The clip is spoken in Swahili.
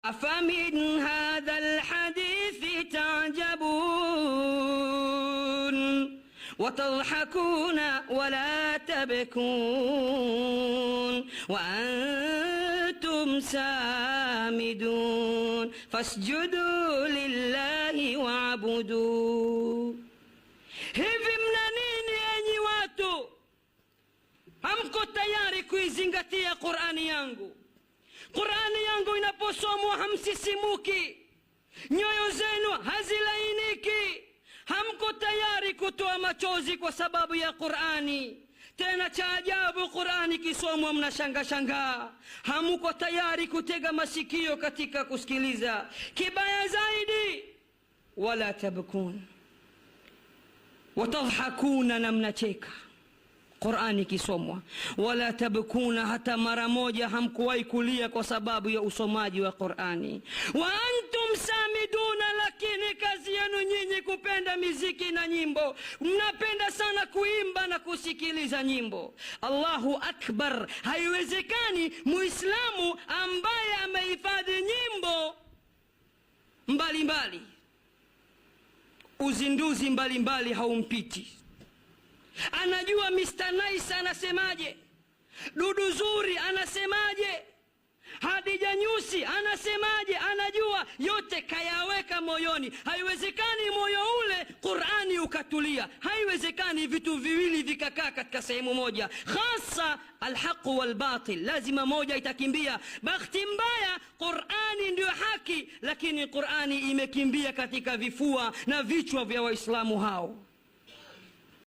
أفمن هذا الحديث تعجبون وتضحكون ولا تبكون وأنتم سامدون فاسجدوا لله واعبدوا. Hivi mna nini enyi watu? Hamko tayari kuizingatia Qur'ani yangu? Qur'ani yangu inaposomwa hamsisimuki, nyoyo zenu hazilainiki, hamko tayari kutoa machozi kwa sababu ya Qur'ani. Tena cha ajabu, Qur'ani kisomwa mnashanga, hamuko tayari kutega masikio katika kusikiliza. Kibaya zaidi, wala tabkun watadhakuna, na mnacheka Qur'ani kisomwa. Wala tabkuna, hata mara moja hamkuwahi kulia kwa sababu ya usomaji wa Qur'ani. Wa antum samiduna, lakini kazi yenu nyinyi kupenda miziki na nyimbo. Mnapenda sana kuimba na kusikiliza nyimbo. Allahu akbar! Haiwezekani Muislamu ambaye amehifadhi nyimbo mbalimbali, uzinduzi mbalimbali haumpiti. Anajua Mr. Nice anasemaje, Dudu Zuri anasemaje, Hadija Nyusi anasemaje, anajua yote, kayaweka moyoni. Haiwezekani moyo ule Qur'ani ukatulia. Haiwezekani vitu viwili vikakaa katika sehemu moja, hasa alhaq wal batil, lazima moja itakimbia. Bahati mbaya Qur'ani ndio haki, lakini Qur'ani imekimbia katika vifua na vichwa vya Waislamu hao.